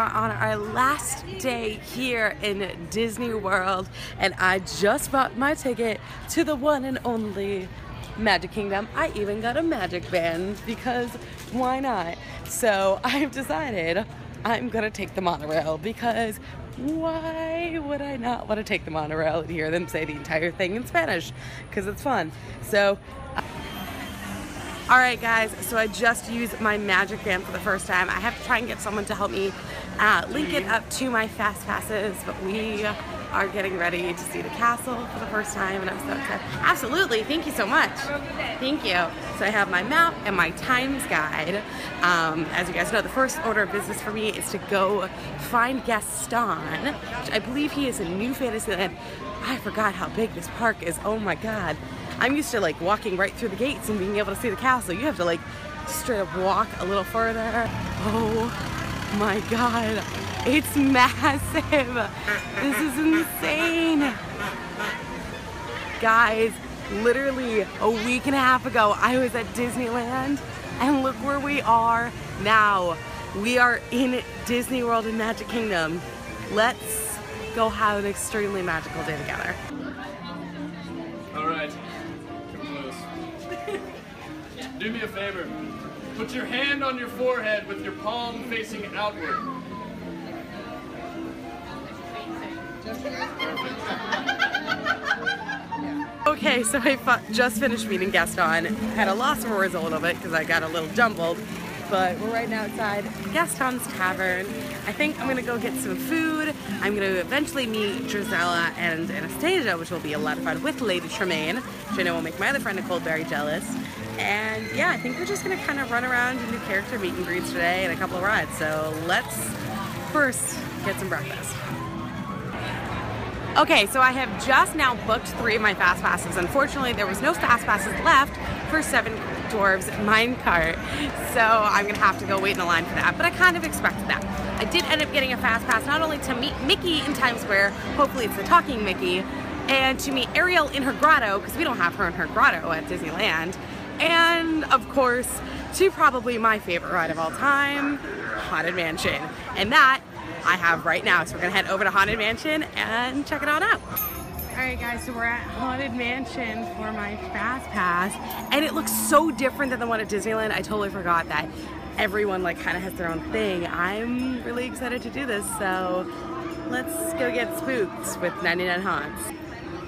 are on our last day here in Disney World, and I just bought my ticket to the one and only Magic Kingdom. I even got a magic band because why not? So I've decided I'm gonna take the monorail because why would I not want to take the monorail and hear them say the entire thing in Spanish? Because it's fun. So alright guys, so I just used my magic band for the first time. I have to try and get someone to help me link it up to my fast passes, but we are getting ready to see the castle for the first time and I'm so excited. Absolutely, thank you so much. Thank you. So I have my map and my times guide. As you guys know, the first order of business for me is to go find Gaston, which I believe he is in New Fantasyland. I forgot how big this park is, oh my god. I'm used to like walking right through the gates and being able to see the castle. You have to like straight up walk a little further. Oh my god, it's massive. This is insane. Guys, literally a week and a half ago, I was at Disneyland and look where we are now. We are in Disney World and Magic Kingdom. Let's go have an extremely magical day together. All right. Do me a favor. Put your hand on your forehead with your palm facing outward. Okay, so I just finished meeting Gaston. Had a loss of words a little bit because I got a little jumbled. But we're right now outside Gaston's Tavern. I think I'm gonna go get some food. I'm gonna eventually meet Drizella and Anastasia, which will be a lot of fun with Lady Tremaine, which I know will make my other friend Nicole very jealous. And yeah, I think we're just gonna kind of run around and do character meet and greets today and a couple of rides. So let's first get some breakfast. Okay, so I have just now booked 3 of my fast passes. Unfortunately, there was no fast passes left for 7 Dwarves Minecart, so I'm gonna have to go wait in the line for that, but I kind of expected that. I did end up getting a fast pass not only to meet Mickey in Times Square, hopefully it's the talking Mickey, and to meet Ariel in her grotto, because we don't have her in her grotto at Disneyland, and of course, to probably my favorite ride of all time, Haunted Mansion, and that I have right now, so we're gonna head over to Haunted Mansion and check it all out. Alright guys, so we're at Haunted Mansion for my fast pass, and it looks so different than the one at Disneyland. I totally forgot that everyone like kind of has their own thing. I'm really excited to do this, so let's go get spooked with 99 Haunts.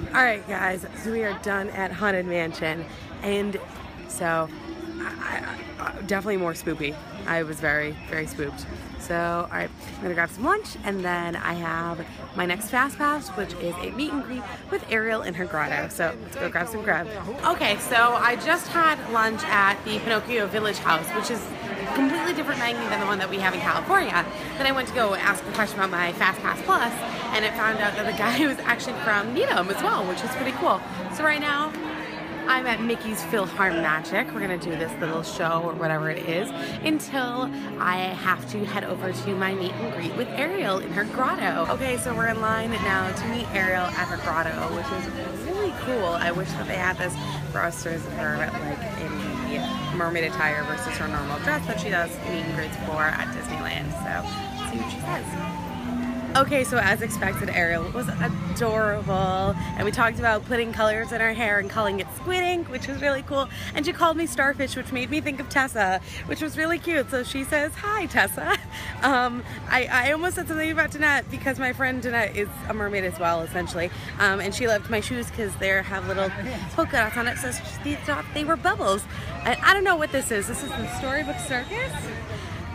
Alright guys, so we are done at Haunted Mansion, and so definitely more spoopy. I was very, very spooked. So, alright, I'm gonna grab some lunch, and then I have my next fast pass, which is a meet and greet with Ariel in her grotto. So let's go grab some grub. Okay, so I just had lunch at the Pinocchio Village House, which is a completely different menu than the one that we have in California. Then I went to go ask a question about my Fast Pass Plus, and it found out that the guy was actually from Needham as well, which is pretty cool. So right now, I'm at Mickey's PhilharMagic. We're gonna do this little show or whatever it is until I have to head over to my meet and greet with Ariel in her grotto. Okay, so we're in line now to meet Ariel at her grotto, which is really cool. I wish that they had this for us to visit her like in the mermaid attire versus her normal dress that she does meet and greets for at Disneyland. So let's see what she says. Okay, so as expected, Ariel was adorable, and we talked about putting colors in her hair and calling it squid ink, which was really cool, and she called me Starfish, which made me think of Tessa, which was really cute. So she says, "Hi, Tessa." I almost said something about Danette because my friend Danette is a mermaid as well, essentially, and she loved my shoes because they have little polka dots on it, so she thought they were bubbles. And I don't know what this is. This is the Storybook Circus?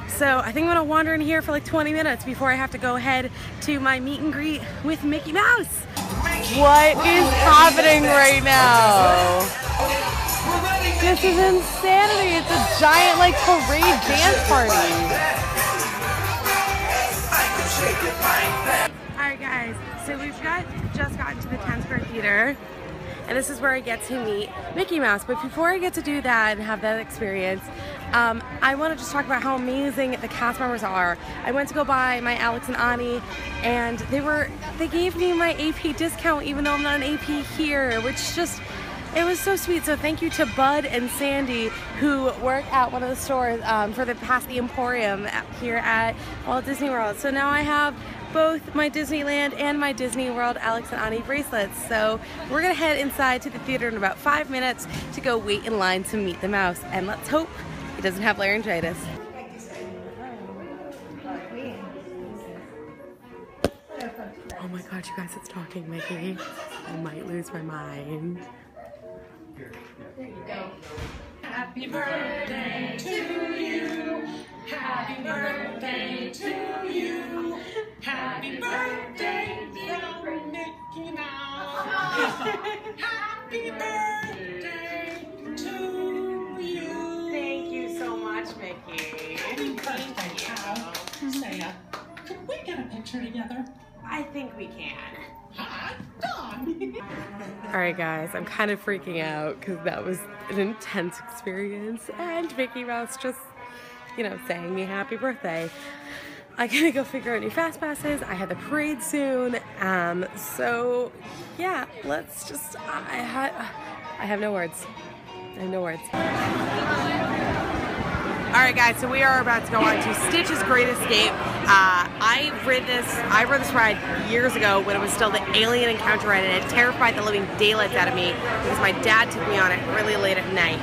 So I think I'm gonna wander in here for like 20 minutes before I have to go head to my meet and greet with Mickey Mouse. What is happening right now? This is insanity. It's a giant like parade dance party. Alright guys, so we've just gotten to the Times Square Theater. And this is where I get to meet Mickey Mouse. But before I get to do that and have that experience, I want to just talk about how amazing the cast members are. I went to go buy my Alex and Ani, and they gave me my AP discount even though I'm not an AP here, which just It was so sweet. So thank you to Bud and Sandy who work at one of the stores for the past the Emporium here at Walt Disney World. So now I have both my Disneyland and my Disney World Alex and Ani bracelets. So we're gonna head inside to the theater in about 5 minutes to go wait in line to meet the mouse. And let's hope he doesn't have laryngitis. Oh my god, you guys, it's talking, Mickey. I might lose my mind. There you go. Happy birthday to you. Happy birthday to you. Happy birthday, dear Mickey Mouse. Happy birthday to you. Thank you so much, Mickey. Happy birthday, child. Saya, could we get a picture together? I think we can. Hot done. Alright guys, I'm kind of freaking out because that was an intense experience and Mickey Mouse just, you know, saying me happy birthday. I gotta go figure out new fast passes. I have the parade soon. So yeah, let's just, I have no words. I have no words. Alright guys, so we are about to go on to Stitch's Great Escape. I rode this ride years ago when it was still the Alien Encounter ride, and it terrified the living daylights out of me because my dad took me on it really late at night.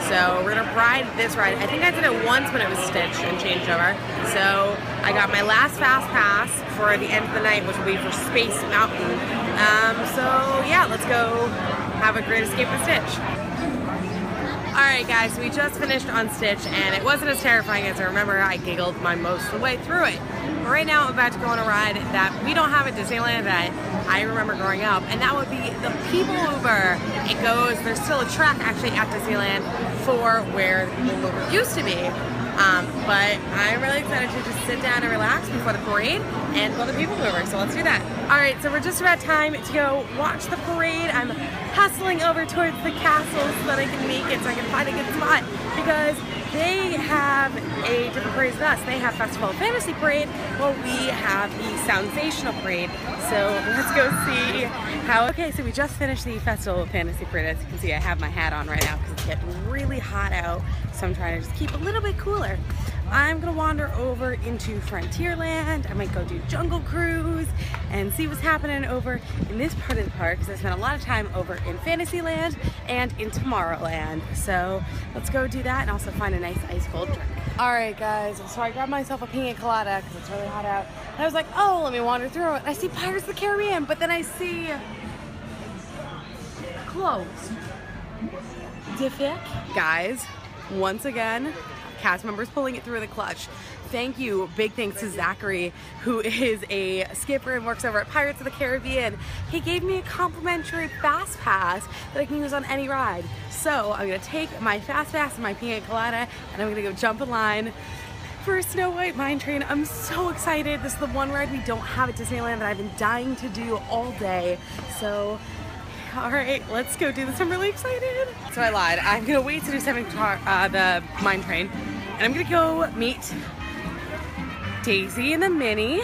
So we're gonna ride this ride. I think I did it once when it was Stitch and changed over. So I got my last fast pass for the end of the night, which will be for Space Mountain. So yeah, let's go have a great escape with Stitch. Alright guys, so we just finished on Stitch and it wasn't as terrifying as I remember. I giggled my most of the way through it. But right now I'm about to go on a ride that we don't have at Disneyland that I remember growing up, and that would be the People Mover. It goes, there's still a track actually at Disneyland for where the People Mover used to be. But I'm really excited to just sit down and relax before the parade and go to the People Mover, so let's do that. Alright, so we're just about time to go watch the parade. I'm hustling over towards the castle so that I can make it, so I can find a good spot, because they have a different parade than us. They have Festival of Fantasy Parade, while we have the Soundzational Parade. So let's go see how. Okay, so we just finished the Festival of Fantasy Parade. As you can see, I have my hat on right now because it's getting really hot out, so I'm trying to just keep a little bit cooler. I'm gonna wander over into Frontierland. I might go do Jungle Cruise and see what's happening over in this part of the park, because I spent a lot of time over in Fantasyland and in Tomorrowland. So let's go do that and also find a nice ice cold drink. Alright guys, so I grabbed myself a pina colada because it's really hot out. And I was like, oh, let me wander through it. I see Pirates of the Caribbean, but then I see closed. Diffic. Guys, once again, cast members pulling it through the clutch. Thank you, big thanks to Zachary, who is a skipper and works over at Pirates of the Caribbean. He gave me a complimentary fast pass that I can use on any ride. So I'm gonna take my fast pass and my pina colada and I'm gonna go jump in line for Snow White Mine Train. I'm so excited. This is the one ride we don't have at Disneyland that I've been dying to do all day. So all right, let's go do this. I'm really excited. So I lied. I'm gonna wait to do the mine train, and I'm gonna go meet Daisy and the Minnie,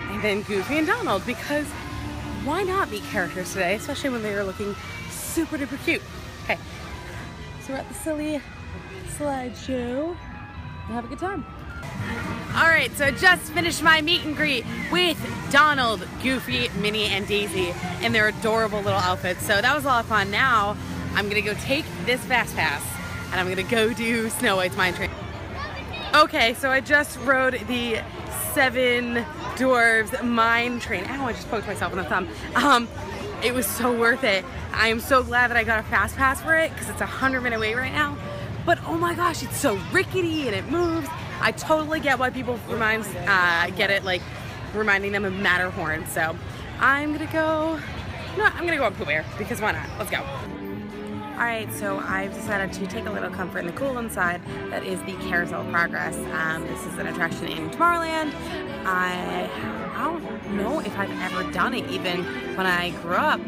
and then Goofy and Donald, because why not meet characters today, especially when they are looking super duper cute. Okay, so we're at the silly slideshow. Have a good time. All right, so I just finished my meet and greet with Donald, Goofy, Minnie, and Daisy in their adorable little outfits. So that was a lot of fun. Now I'm gonna go take this fast pass and I'm gonna go do Snow White's Mine Train. Okay, so I just rode the 7 Dwarves Mine Train. Ow, I just poked myself in the thumb. It was so worth it. I am so glad that I got a fast pass for it because it's a 100-minute wait right now. But oh my gosh, it's so rickety and it moves. I totally get why people get it, like reminding them of Matterhorn. So I'm gonna go, I'm gonna go on Pooh Bear because why not? Let's go. All right, so I've decided to take a little comfort in the cool inside. That is the Carousel of Progress. This is an attraction in Tomorrowland. I don't know if I've ever done it even when I grew up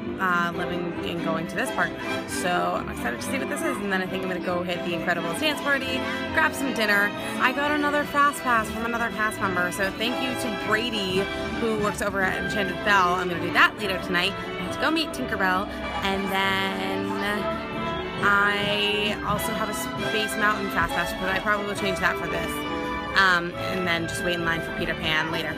living and going to this park. So I'm excited to see what this is, and then I think I'm gonna go hit the Incredibles dance party, grab some dinner. I got another fast pass from another cast member, so thank you to Brady, who works over at Enchanted Bell. I'm gonna do that later tonight. go meet Tinkerbell, and then I also have a Space Mountain Fast Pass, but I probably will change that for this. And then just wait in line for Peter Pan later.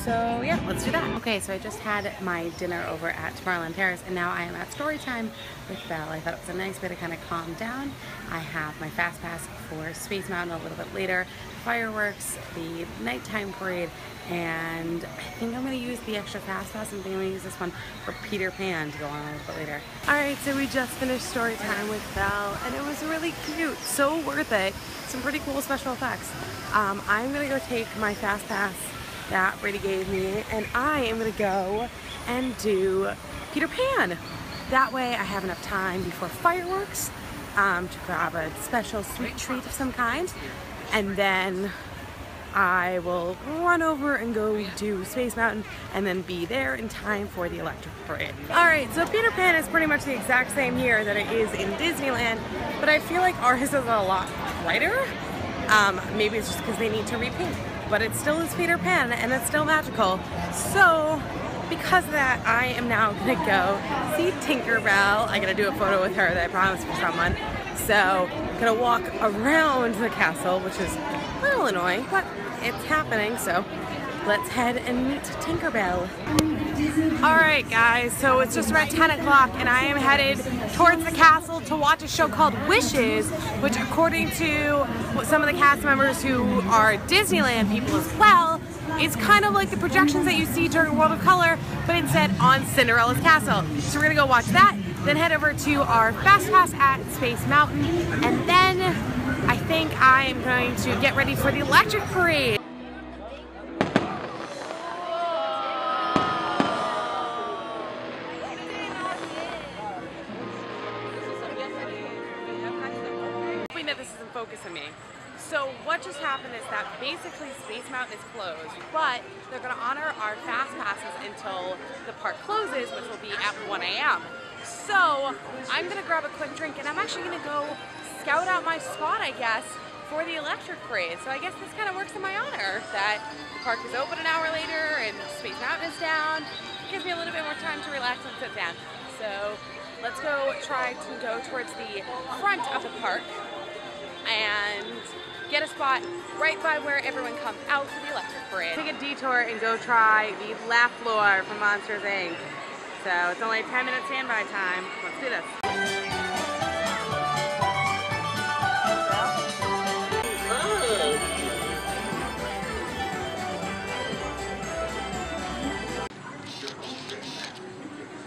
So yeah, let's do that. Okay, so I just had my dinner over at Tomorrowland Paris, and now I am at story time with Belle. I thought it was a nice way to kind of calm down. I have my Fast Pass for Space Mountain a little bit later, fireworks, the nighttime parade, and I think I'm going to use the extra Fast Pass. I think I'm going to use this one for Peter Pan to go on a little bit later. Alright, so we just finished story time with Belle, and it was really cute. So worth it. Some pretty cool special effects. I'm going to go take my Fast Pass that Brady gave me, and I am going to go and do Peter Pan. That way I have enough time before fireworks to grab a special sweet treat of some kind, and then I will run over and go do Space Mountain and then be there in time for the electric parade. Alright, so Peter Pan is pretty much the exact same here that it is in Disneyland, but I feel like ours is a lot brighter. Maybe it's just because they need to repaint, but it still is Peter Pan and it's still magical. So because of that, I am now gonna go see Tinkerbell. I gotta do a photo with her that I promised for someone. So I'm gonna walk around the castle, which is a little annoying, but it's happening. So let's head and meet Tinkerbell. Alright guys, so it's just about 10 o'clock and I am headed towards the castle to watch a show called Wishes, which according to some of the cast members who are Disneyland people as well, is kind of like the projections that you see during World of Color, but instead on Cinderella's castle. So we're gonna go watch that, then head over to our Fast Pass at Space Mountain, and then I think I am going to get ready for the electric parade. That this isn't focusing me. So what just happened is that basically Space Mountain is closed, but they're going to honor our Fast Passes until the park closes, which will be at 1 a.m. So I'm going to grab a quick drink and I'm actually going to go scout out my spot, I guess, for the electric parade. So I guess this kind of works in my honor that the park is open an hour later and Space Mountain is down. It gives me a little bit more time to relax and sit down. So let's go try to go towards the front of the park and get a spot right by where everyone comes out for the electric parade. Take a detour and go try the laugh floor from Monsters Inc. So it's only a 10-minute standby time. Let's do this.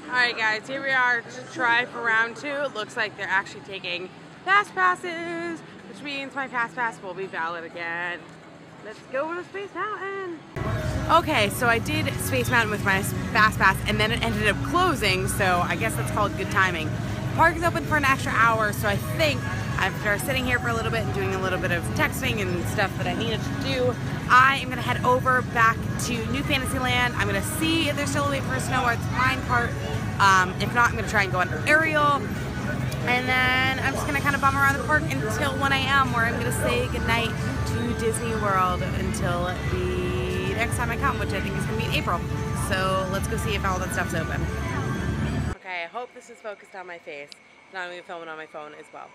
Alright guys, here we are to try for round 2. It looks like they're actually taking Fast Passes, which means my Fast Pass will be valid again. Let's go to Space Mountain. Okay, so I did Space Mountain with my Fast Pass and then it ended up closing, so I guess that's called good timing. The park is open for an extra hour, so I think after sitting here for a little bit and doing a little bit of texting and stuff that I needed to do, I am gonna head over back to New Fantasyland. I'm gonna see if they're still waiting for a Snow White's mine cart. If not, I'm gonna try and go on Ariel. And then I'm just going to kind of bum around the park until 1 a.m. where I'm going to say goodnight to Disney World until the next time I come, which I think is going to be in April. So let's go see if all that stuff's open. Okay, I hope this is focused on my face. Now I'm going to film it on my phone as well.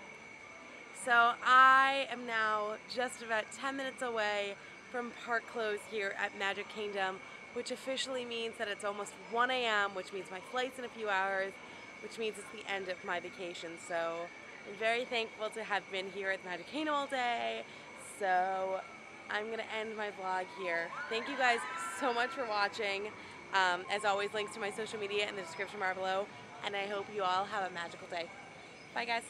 So I am now just about 10 minutes away from park close here at Magic Kingdom, which officially means that it's almost 1 a.m., which means my flight's in a few hours, which means it's the end of my vacation. So I'm very thankful to have been here at the Magic Kingdom all day. So I'm gonna end my vlog here. Thank you guys so much for watching. As always, links to my social media in the description bar below. And I hope you all have a magical day. Bye guys.